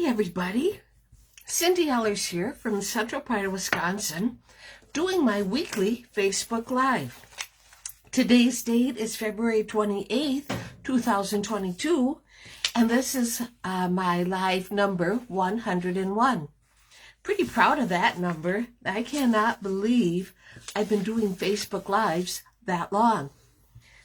Hi everybody, Cindy Ellers here from the central part of Wisconsin, doing my weekly Facebook Live. Today's date is February 28th, 2022, and this is my live number 101. Pretty proud of that number. I cannot believe I've been doing Facebook Lives that long.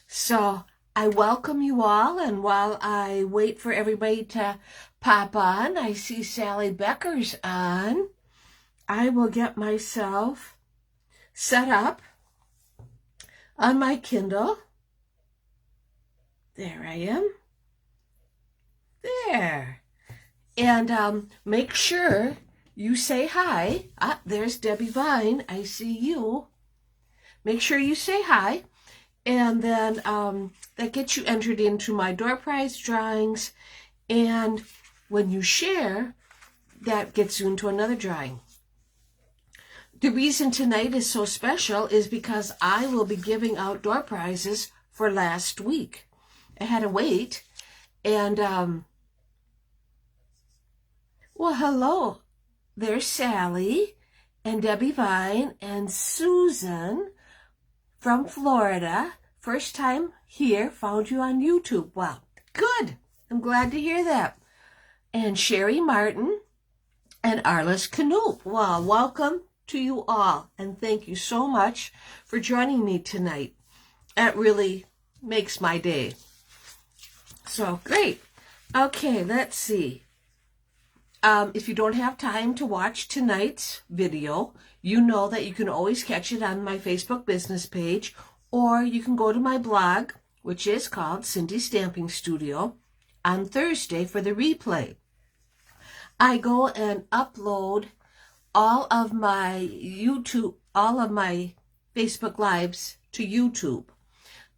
So I welcome you all, and while I wait for everybody to pop on, I see Sally Becker's on. I will get myself set up on my Kindle. There I am. There. And make sure you say hi. There's Debbie Vine. I see you. Make sure you say hi. And then that gets you entered into my door prize drawings. And when you share, that gets you into another drawing. The reason tonight is so special is because I will be giving out door prizes for last week. I had to wait. And, well, hello. There's Sally and Debbie Vine and Susan from Florida. First time here, found you on YouTube. Wow, good. I'm glad to hear that. And Sherry Martin and Arliss Knoop. Well, welcome to you all. And thank you so much for joining me tonight. That really makes my day. So, great. Okay, let's see. If you don't have time to watch tonight's video, you know that you can always catch it on my Facebook business page, or you can go to my blog, which is called Cindy Stamping Studio, on Thursday for the replay. I go and upload all of my Facebook Lives to YouTube.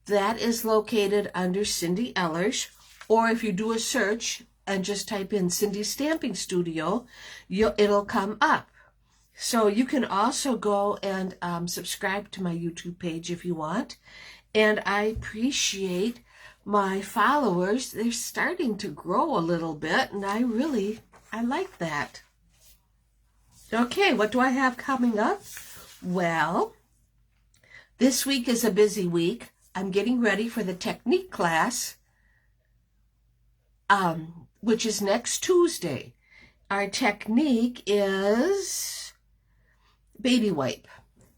That is located under Cindy Ellers, or if you do a search and just type in Cindy Stamping Studio, it'll come up. So you can also go and subscribe to my YouTube page if you want. And I appreciate my followers. They're starting to grow a little bit, and I like that. Okay, what do I have coming up? Well, this week is a busy week. I'm getting ready for the technique class, which is next Tuesday. Our technique is baby wipe.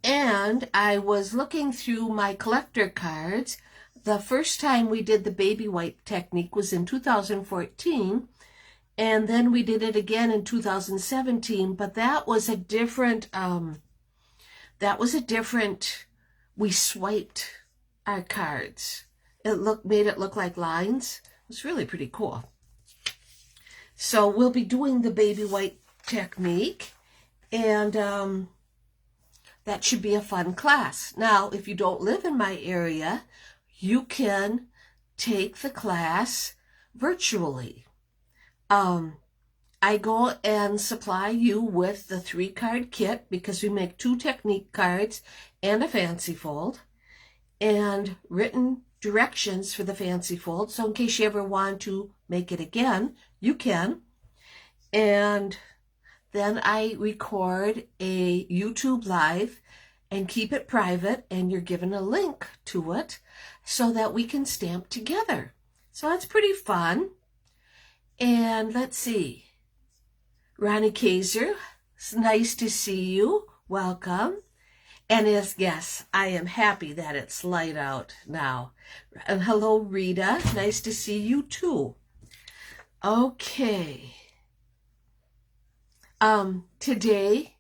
And I was looking through my collector cards. The first time we did the baby wipe technique was in 2014. And then we did it again in 2017. But that was a different, we swiped our cards. Made it look like lines. It was really pretty cool. So we'll be doing the baby wipe technique, and that should be a fun class. Now, if you don't live in my area, you can take the class virtually. I go and supply you with the 3-card kit because we make 2 technique cards and a fancy fold, and written directions for the fancy fold. So in case you ever want to make it again, you can. And then I record a YouTube Live and keep it private, and you're given a link to it so that we can stamp together. So that's pretty fun. And let's see. Ronnie Kaiser, it's nice to see you. Welcome. And yes, I am happy that it's light out now. And hello, Rita. Nice to see you too. Okay. Today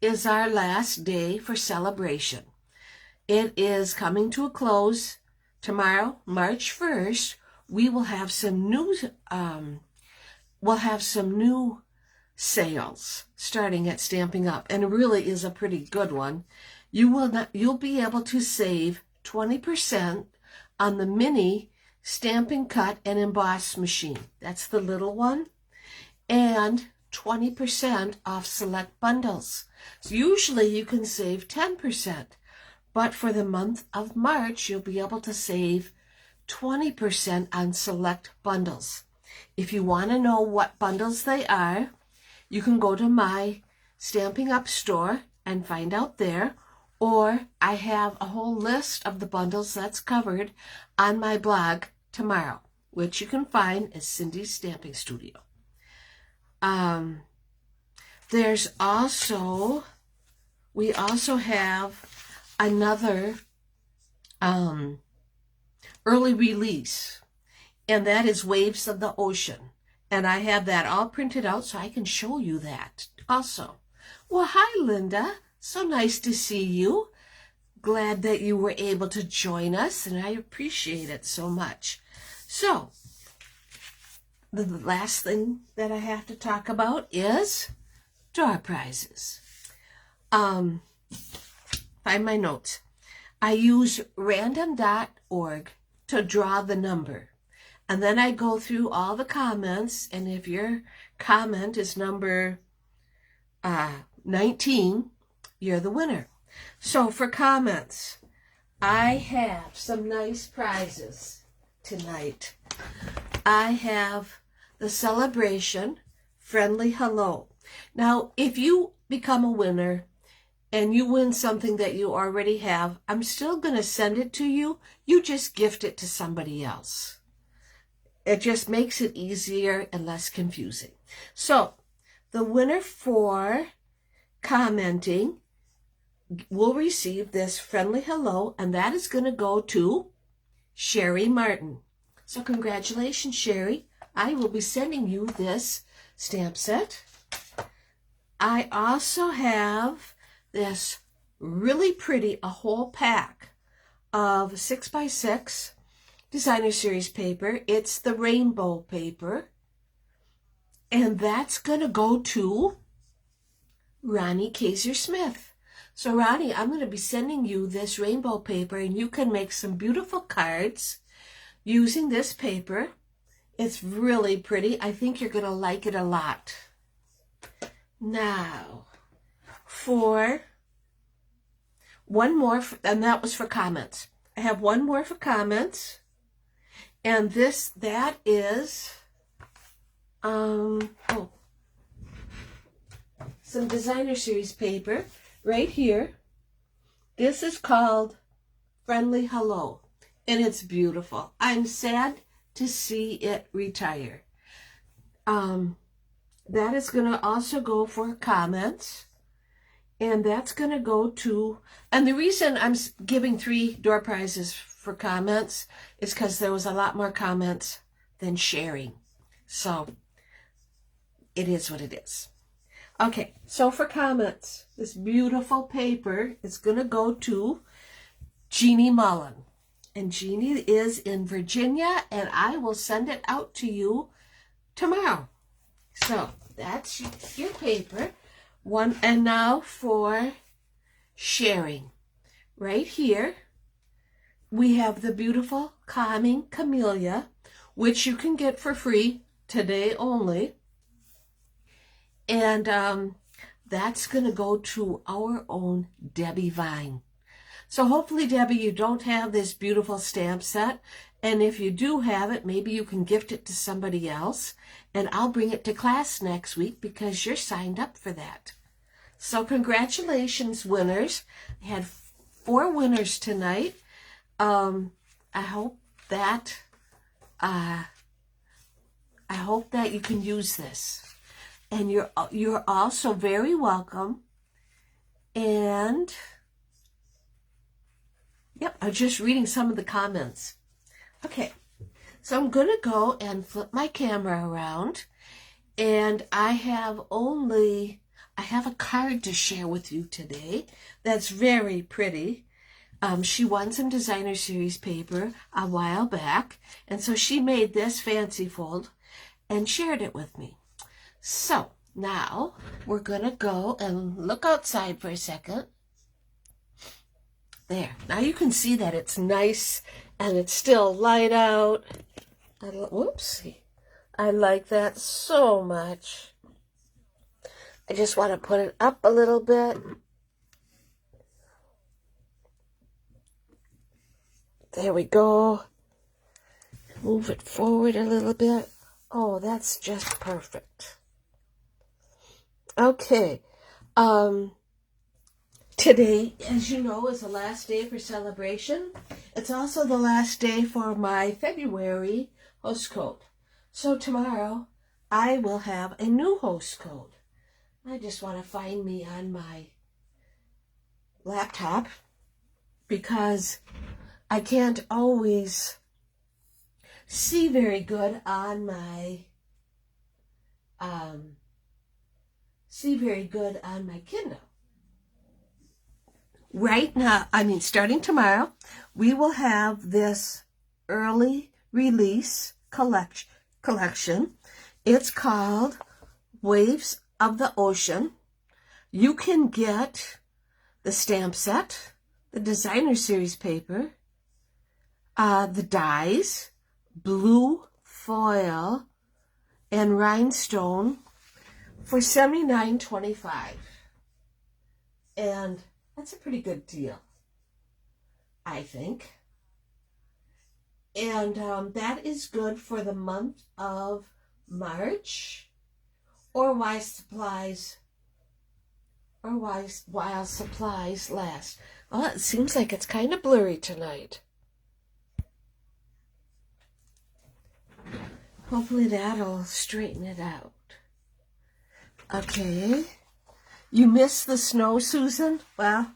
is our last day for celebration. It is coming to a close tomorrow, March 1st. We will have some new sales starting at Stamping Up, and it really is a pretty good one. You'll be able to save 20% on the mini Stampin' Cut and Emboss machine. That's the little one. And 20% off select bundles. So usually you can save 10%, but for the month of March, you'll be able to save 20% on select bundles. If you want to know what bundles they are, you can go to my Stamping Up store and find out there, or I have a whole list of the bundles that's covered on my blog tomorrow, which you can find at Cindy's Stamping Studio. We also have another early release, and that is Waves of the Ocean. And I have that all printed out so I can show you that also. Well, hi, Linda. So nice to see you. Glad that you were able to join us, and I appreciate it so much. So, the last thing that I have to talk about is door prizes. Find my notes. I use random.org to draw the number. And then I go through all the comments, and if your comment is number 19, you're the winner. So for comments, I have some nice prizes tonight. I have the Celebration Friendly Hello. Now, if you become a winner and you win something that you already have, I'm still going to send it to you. You just gift it to somebody else. It just makes it easier and less confusing. So, the winner for commenting will receive this friendly hello, and that is going to go to Sherry Martin. So, congratulations, Sherry. I will be sending you this stamp set. I also have this really pretty, a whole pack of 6x6 designer series paper. It's the rainbow paper, and that's going to go to Ronnie Kaiser-Smith. So Ronnie, I'm going to be sending you this rainbow paper, and you can make some beautiful cards using this paper. It's really pretty. I think you're going to like it a lot. Now, for one more, and that was for comments. I have one more for comments. And that is, some designer series paper right here. This is called Friendly Hello, and it's beautiful. I'm sad to see it retire. That is going to also go for comments, and that's going to go to, and the reason I'm giving 3 door prizes for comments is because there was a lot more comments than sharing. So it is what it is. Okay, so for comments, this beautiful paper is going to go to Jeannie Mullen. And Jeannie is in Virginia, and I will send it out to you tomorrow. So that's your paper. And now for sharing. Right here, we have the beautiful Calming Camellia, which you can get for free today only. And that's going to go to our own Debbie Vine. So hopefully, Debbie, you don't have this beautiful stamp set. And if you do have it, maybe you can gift it to somebody else. And I'll bring it to class next week because you're signed up for that. So congratulations, winners. I had 4 winners tonight. I hope that you can use this. And you're also very welcome. And yep, I'm just reading some of the comments. Okay, so I'm going to go and flip my camera around, and I have a card to share with you today that's very pretty. She won some designer series paper a while back, and so she made this fancy fold and shared it with me. So now we're going to go and look outside for a second. There. Now you can see that it's nice and it's still light out. Whoopsie. I like that so much. I just want to put it up a little bit. There we go. Move it forward a little bit. Oh, that's just perfect. Okay. Today, as you know, is the last day for celebration. It's also the last day for my February host code. So tomorrow, I will have a new host code. I just want to find me on my laptop because I can't always see very good on my Kindle. Right now, starting tomorrow, we will have this early release collection. It's called Waves of the Ocean. You can get the stamp set, the designer series paper, the dies, blue foil, and rhinestone for $79.25. And that's a pretty good deal, I think. And that is good for the month of March, or while supplies last. Oh, it seems like it's kind of blurry tonight. Hopefully that'll straighten it out. Okay. You missed the snow, Susan? Well,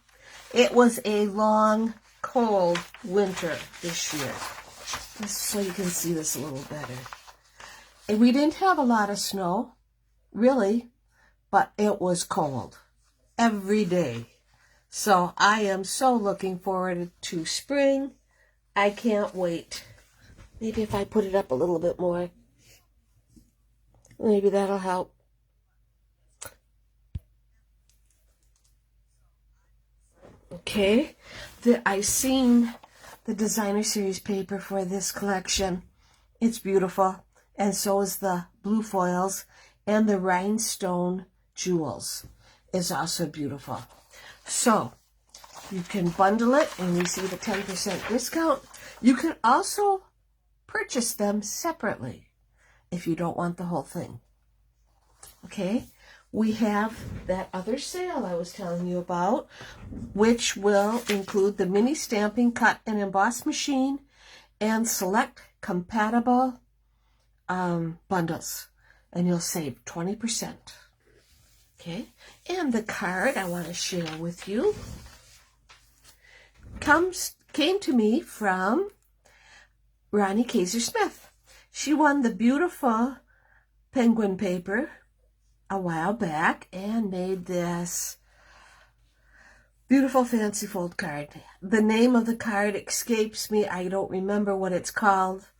it was a long, cold winter this year. Just so you can see this a little better. And we didn't have a lot of snow, really, but it was cold every day. So I am so looking forward to spring. I can't wait. Maybe if I put it up a little bit more, maybe that'll help. Okay, I seen the designer series paper for this collection. It's beautiful, and so is the blue foils, and the rhinestone jewels is also beautiful. So you can bundle it and receive a 10% discount. You can also purchase them separately if you don't want the whole thing. Okay, we have that other sale I was telling you about, which will include the mini stamping cut and emboss machine and select compatible bundles, and you'll save 20%. Okay, and the card I want to share with you came to me from Ronnie Kaiser-Smith. She won the beautiful penguin paper a while back and made this beautiful fancy fold card. The name of the card escapes me. I don't remember what it's called,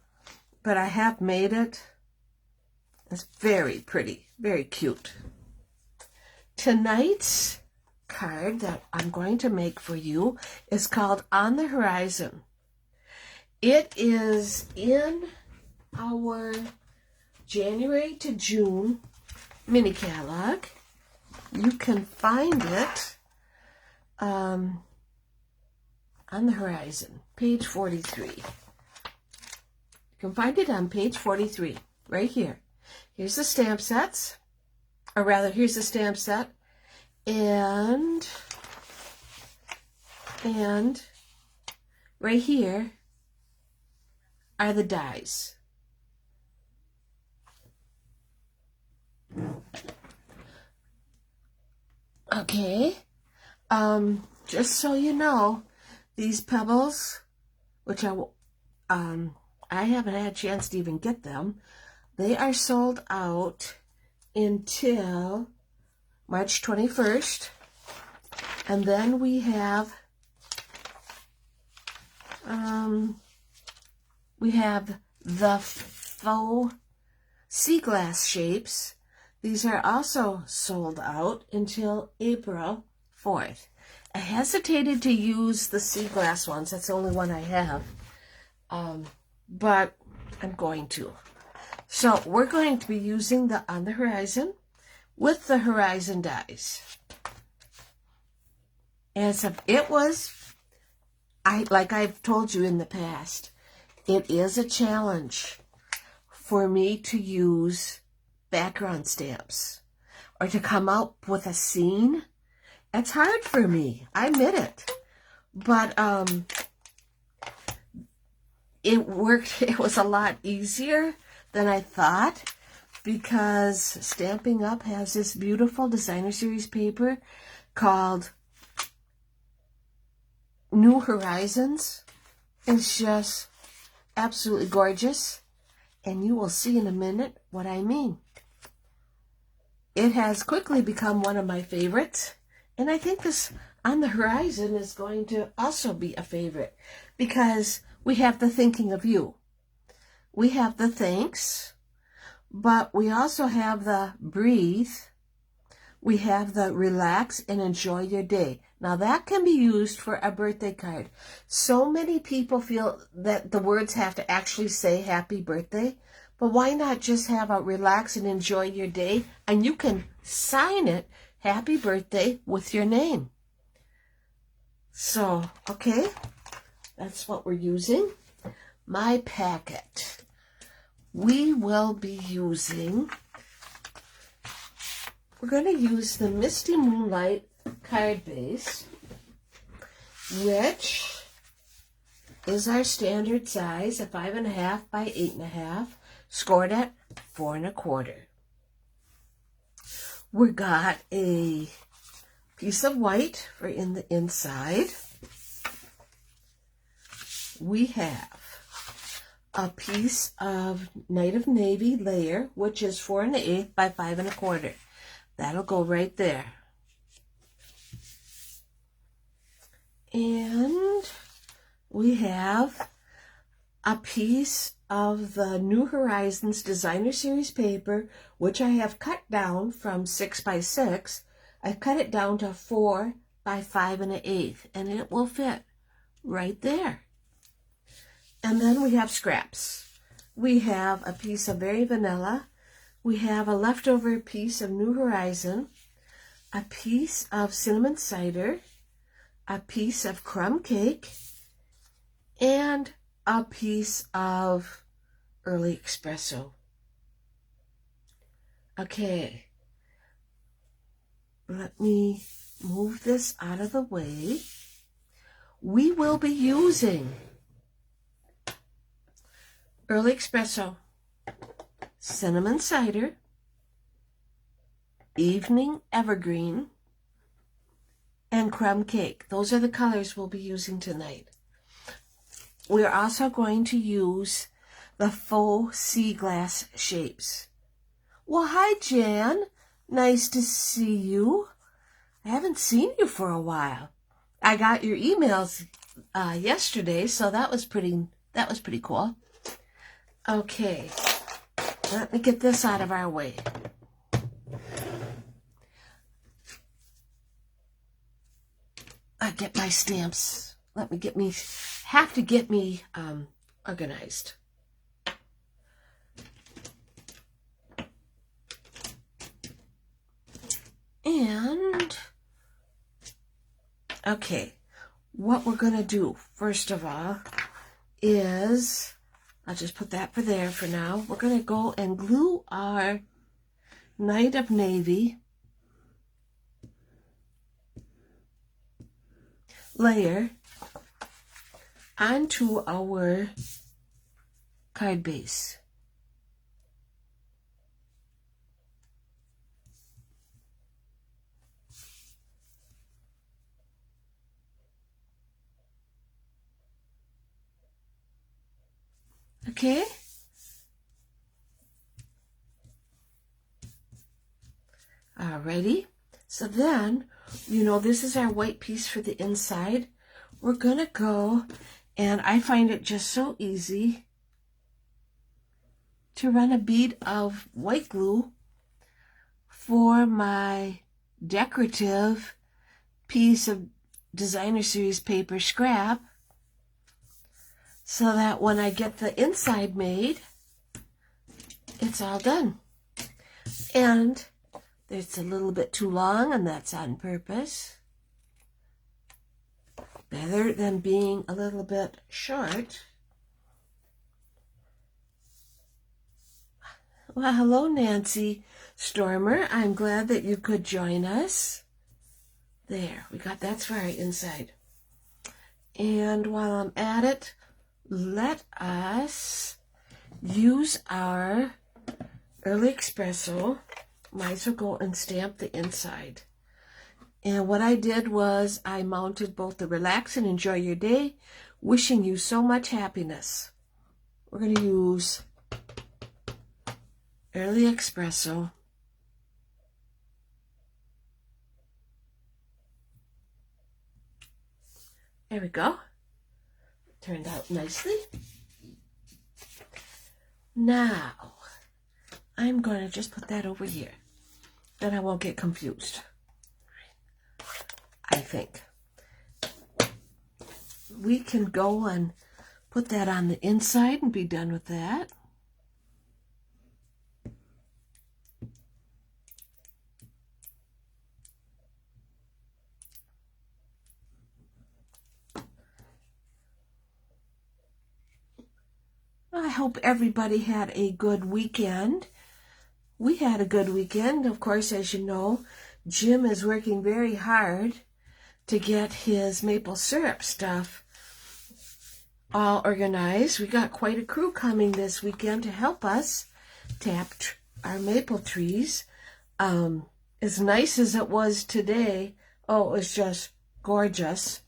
but I have made it. It's very pretty, very cute. Tonight's card that I'm going to make for you is called On the Horizon. It is in our January to June mini catalog. You can find it on the horizon, page 43. You can find it on page 43, right here. Here's the stamp sets, or rather, here's the stamp set, and right here are the dies. Okay, just so you know, these pebbles, which I haven't had a chance to even get them, they are sold out until March 21st, and then we have the faux sea glass shapes. These are also sold out until April 4th. I hesitated to use the sea glass ones. That's the only one I have. But I'm going to. So we're going to be using the On the Horizon with the Horizon dies. And so like I've told you in the past, it is a challenge for me to use background stamps or to come up with a scene. It's hard for me, I admit it. But it worked. It was a lot easier than I thought, because Stampin' Up! Has this beautiful designer series paper called New Horizons. It's just absolutely gorgeous, and you will see in a minute what I mean. It has quickly become one of my favorites, and I think this On the Horizon is going to also be a favorite, because we have the thinking of you. We have the thanks, but we also have the breathe. We have the relax and enjoy your day. Now that can be used for a birthday card. So many people feel that the words have to actually say happy birthday, but why not just have a relax and enjoy your day, and you can sign it happy birthday with your name. So, okay, that's what we're using. My packet. We will be using, we're going to use the Misty Moonlight card base, which is our standard size, a 5.5 by 8.5, scored at 4 1/4. We got a piece of white for in the inside. We have a piece of Night of Navy layer, which is 4 1/8 by 5 1/4. That'll go right there. And we have a piece of the New Horizons Designer Series paper, which I have cut down from 6 by 6. I've cut it down to 4 by 5 1/8, and it will fit right there. And then we have scraps. We have a piece of Berry Vanilla. We have a leftover piece of New Horizon, a piece of Cinnamon Cider, a piece of Crumb Cake, and a piece of Early Espresso. Okay, let me move this out of the way. We will be using Early Espresso, Cinnamon Cider, Evening Evergreen, and Crumb Cake. Those are the colors we'll be using tonight. We're also going to use the faux sea glass shapes. Well, hi, Jan. Nice to see you. I haven't seen you for a while. I got your emails yesterday, so that was pretty cool. Okay, let me get this out of our way. I get my stamps. Have to get me organized. And, okay, what we're going to do, first of all, is, I'll just put that for there for now. We're going to go and glue our Night of Navy layer onto our card base. Okay? Alrighty. So then, this is our white piece for the inside. We're going to go, and I find it just so easy to run a bead of white glue for my decorative piece of Designer Series paper scrap, so that when I get the inside made, it's all done. And it's a little bit too long, and that's on purpose. Better than being a little bit short. Well, hello, Nancy Stormer. I'm glad that you could join us. There, we got that's very inside. And while I'm at it, let us use our Early Espresso. Might as well go and stamp the inside. And what I did was I mounted both the Relax and Enjoy Your Day, wishing you so much happiness. We're going to use Early Espresso. There we go. Turned out nicely. Now, I'm going to just put that over here. Then I won't get confused. I think. We can go and put that on the inside and be done with that. I hope everybody had a good weekend. We had a good weekend. Of course, as you know, Jim is working very hard to get his maple syrup stuff all organized. We got quite a crew coming this weekend to help us tap our maple trees. As nice as it was today, oh, it was just gorgeous.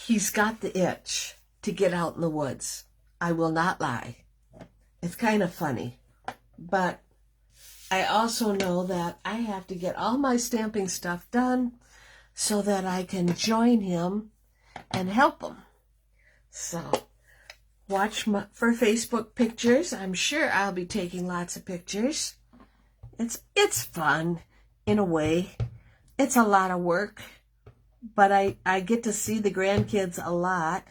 He's got the itch to get out in the woods. I will not lie. It's kind of funny. But I also know that I have to get all my stamping stuff done so that I can join him and help him. So, watch for Facebook pictures. I'm sure I'll be taking lots of pictures. It's fun, in a way. It's a lot of work. But I get to see the grandkids a lot,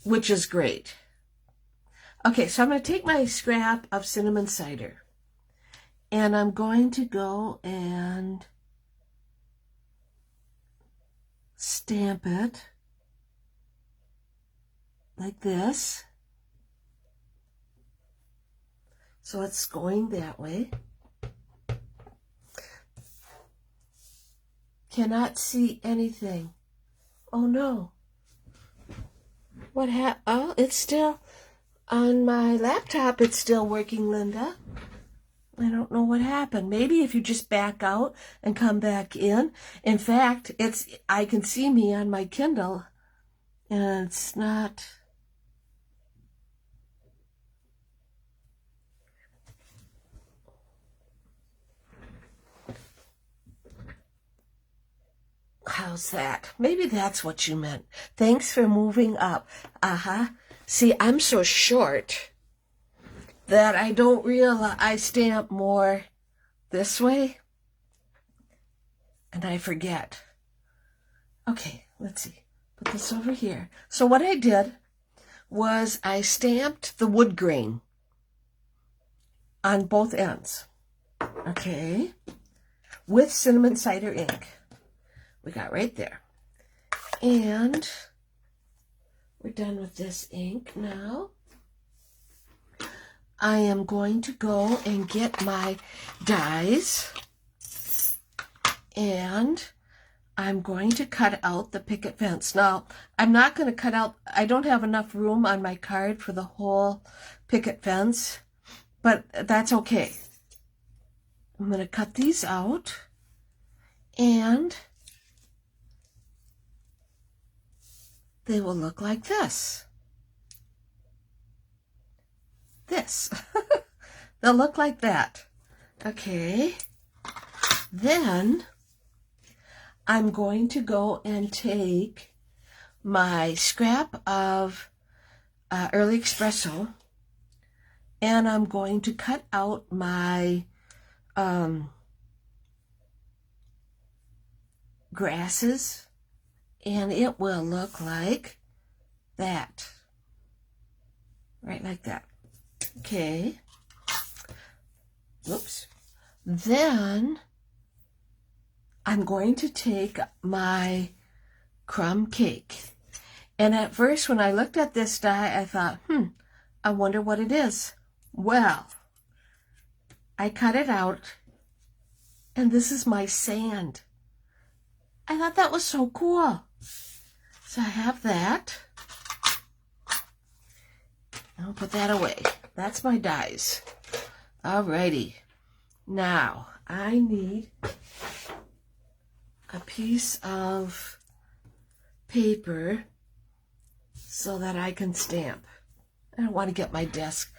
which is great. Okay, so I'm going to take my scrap of cinnamon cider, and I'm going to go and stamp it like this. So it's going that way. Cannot see anything. Oh no. What happened? Oh, it's still on my laptop. It's still working, Linda. I don't know what happened. Maybe if you just back out and come back in. In fact, I can see me on my Kindle, and it's not. How's that? Maybe that's what you meant. Thanks for moving up. See, I'm so short that I don't realize I stamp more this way, and I forget. Okay, let's see. Put this over here. So what I did was I stamped the wood grain on both ends. Okay, with cinnamon cider ink. We got right there. And we're done with this ink now. I am going to go and get my dies, and I'm going to cut out the picket fence. Now, I'm not going to cut out, I don't have enough room on my card for the whole picket fence, but that's okay. I'm going to cut these out, and they will look like this. They'll look like that. Okay. Then I'm going to go and take my scrap of Early Espresso, and I'm going to cut out my grasses, and it will look like that. Right like that. Okay. Oops. Then I'm going to take my crumb cake. And at first, when I looked at this die, I thought, I wonder what it is. Well, I cut it out, and this is my sand. I thought that was so cool. So I have that. I'll put that away. That's my dies. Alrighty. Now, I need a piece of paper so that I can stamp. I don't want to get my desk.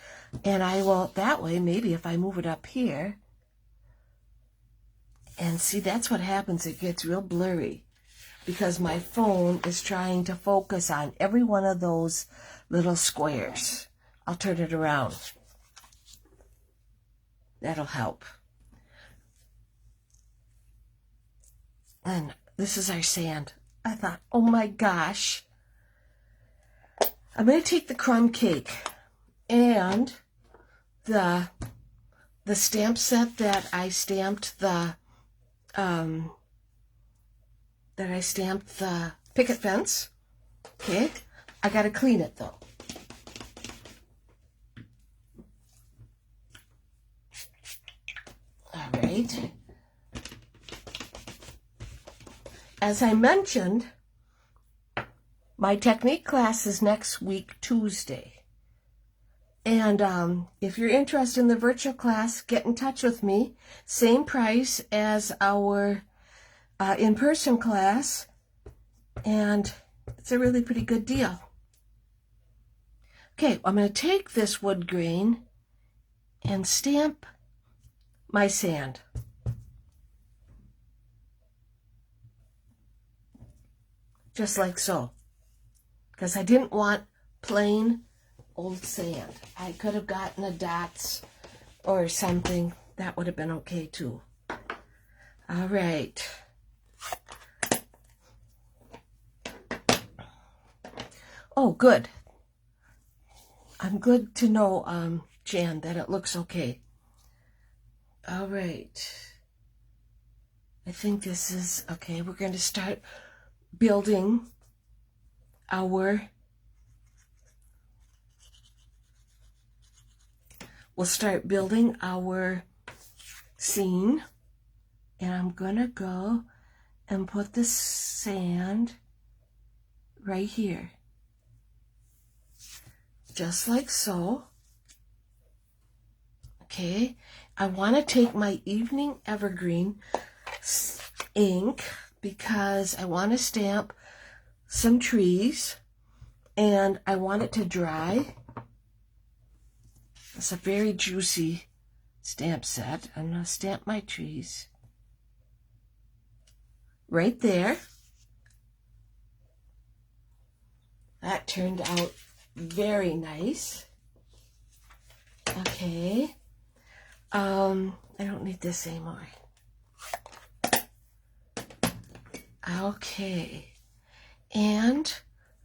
And I will, that way, maybe if I move it up here, and see, that's what happens. It gets real blurry because my phone is trying to focus on every one of those little squares. I'll turn it around. That'll help. And this is our sand. I thought, oh my gosh. I'm going to take the crumb cake and the stamp set that I stamped the picket fence. Okay, I got to clean it though. All right. As I mentioned, my technique class is next week, Tuesday. And if you're interested in the virtual class, get in touch with me. Same price as our in-person class. And it's a really pretty good deal. Okay, I'm going to take this wood grain and stamp my sand. Just like so. Because I didn't want plain old sand. I could have gotten a dots or something. That would have been okay too. All right. Oh, good. I'm good to know, Jan, that it looks okay. All right. I think this is okay. We're going to start building our scene, and I'm gonna go and put the sand right here, just like so. Okay, I want to take my Evening Evergreen ink because I want to stamp some trees and I want it to dry. It's a very juicy stamp set. I'm going to stamp my trees right there. That turned out very nice. Okay. I don't need this anymore. Okay. And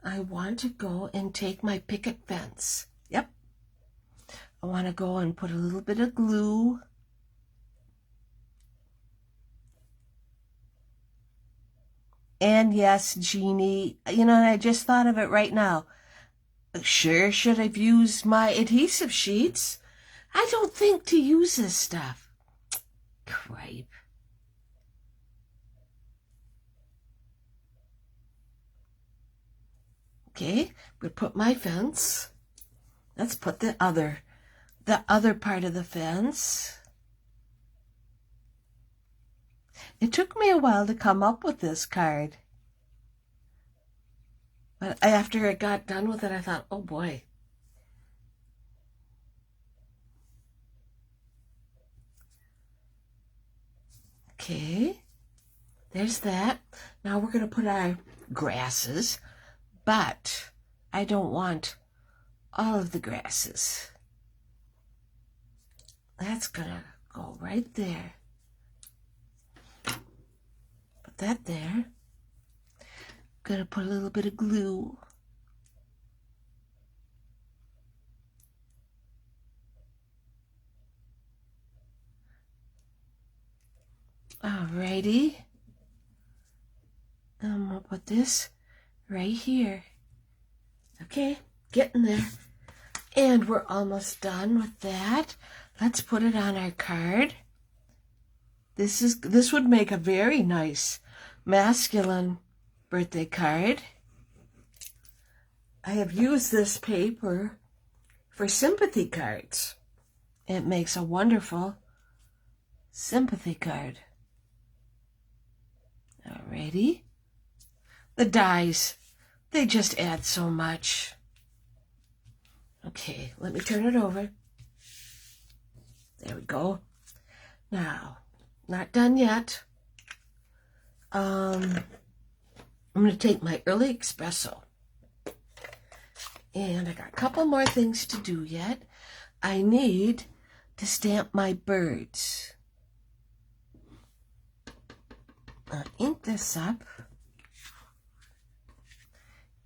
I want to go and take my picket fence. Yep. I want to go and put a little bit of glue. And yes, Jeannie, you know, I just thought of it right now. Sure, should have used my adhesive sheets. I don't think to use this stuff. Cripe. Okay, we put my fence. Let's put the other part of the fence. It took me a while to come up with this card. But after I got done with it, I thought, oh boy. Okay, there's that. Now we're going to put our grasses, but I don't want all of the grasses. That's going to go right there. Put that there. Going to put a little bit of glue. Alrighty. I'm going to put this right here. Okay, getting there. And we're almost done with that. Let's put it on our card. This would make a very nice masculine birthday card. I have used this paper for sympathy cards. It makes a wonderful sympathy card. Alrighty. The dies, they just add so much. Okay, let me turn it over. There we go. Now, not done yet. I'm going to take my early espresso. And I got a couple more things to do yet. I need to stamp my birds. I'll ink this up.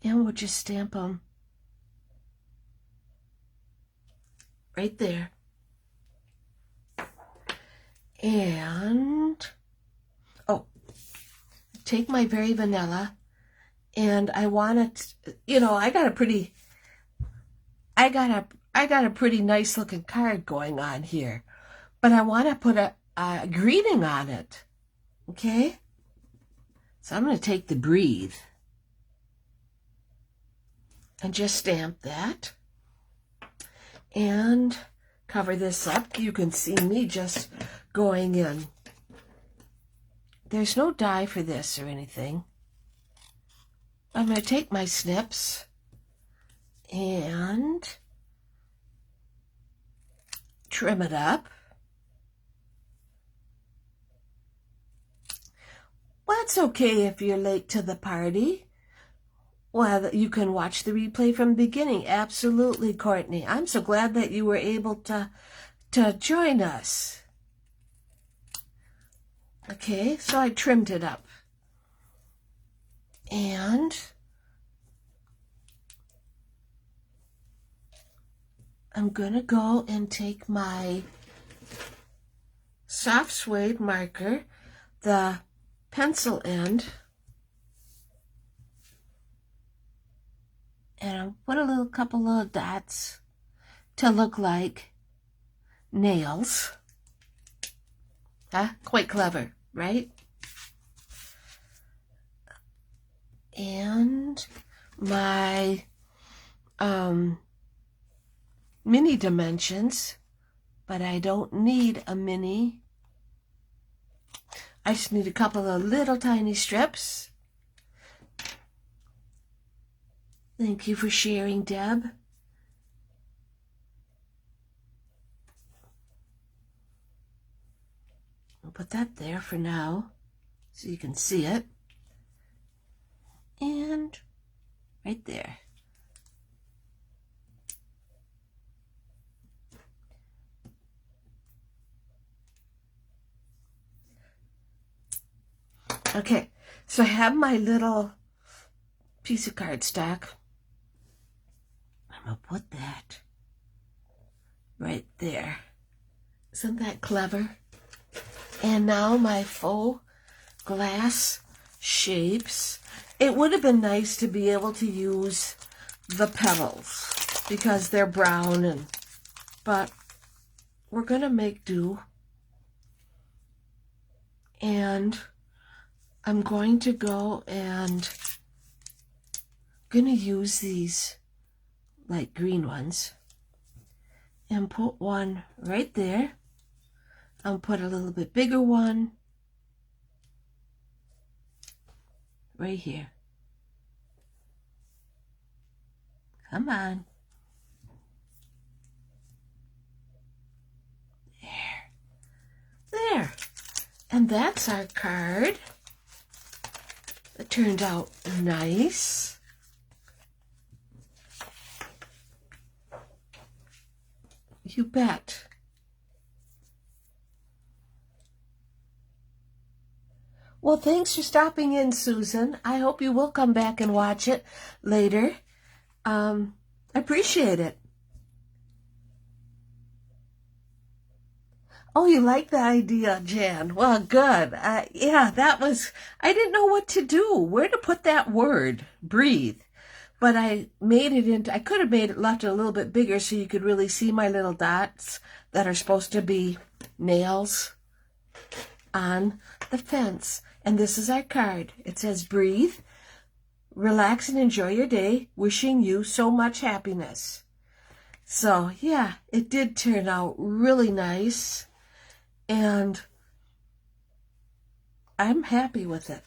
And we'll just stamp them right there. And, take my Very Vanilla, and I want it, I got a pretty nice looking card going on here, but I want to put a greeting on it, okay? So I'm going to take the Breathe and just stamp that and cover this up. You can see me just going in. There's no die for this or anything. I'm going to take my snips and trim it up. Well, it's okay if you're late to the party. Well, you can watch the replay from the beginning. Absolutely, Courtney. I'm so glad that you were able to join us. Okay, so I trimmed it up. And I'm going to go and take my soft suede marker, the pencil end, and I'll put a couple little dots to look like nails. Quite clever, right? And my mini dimensions, but I don't need a mini. I just need a couple of little tiny strips. Thank you for sharing, Deb. I'll put that there for now so you can see it. And right there. Okay, so I have my little piece of cardstock. I'm going to put that right there. Isn't that clever? And now my faux glass shapes. It would have been nice to be able to use the petals because they're brown, but we're going to make do. And I'm going to go and use these light green ones and put one right there. I'll put a little bit bigger one right here. Come on. There. And that's our card. It turned out nice. You bet. Well, thanks for stopping in, Susan. I hope you will come back and watch it later. I appreciate it. Oh, you like the idea, Jan. Well, good. Yeah, I didn't know what to do, where to put that word, breathe. but I made it into, I could have left it a little bit bigger so you could really see my little dots that are supposed to be nails on the fence. And this is our card. It says, breathe, relax, and enjoy your day. Wishing you so much happiness. So, yeah, it did turn out really nice. And I'm happy with it.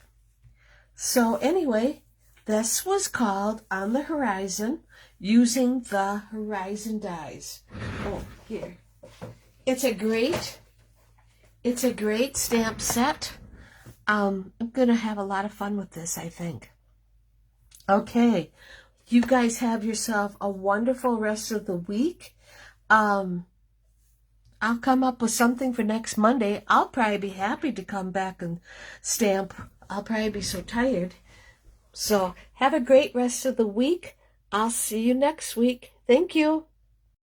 So, anyway, this was called On the Horizon, using the Horizon dies. Oh, here. It's a great stamp set. I'm going to have a lot of fun with this, I think. Okay, you guys have yourself a wonderful rest of the week. I'll come up with something for next Monday. I'll probably be happy to come back and stamp. I'll probably be so tired. So have a great rest of the week. I'll see you next week. Thank you.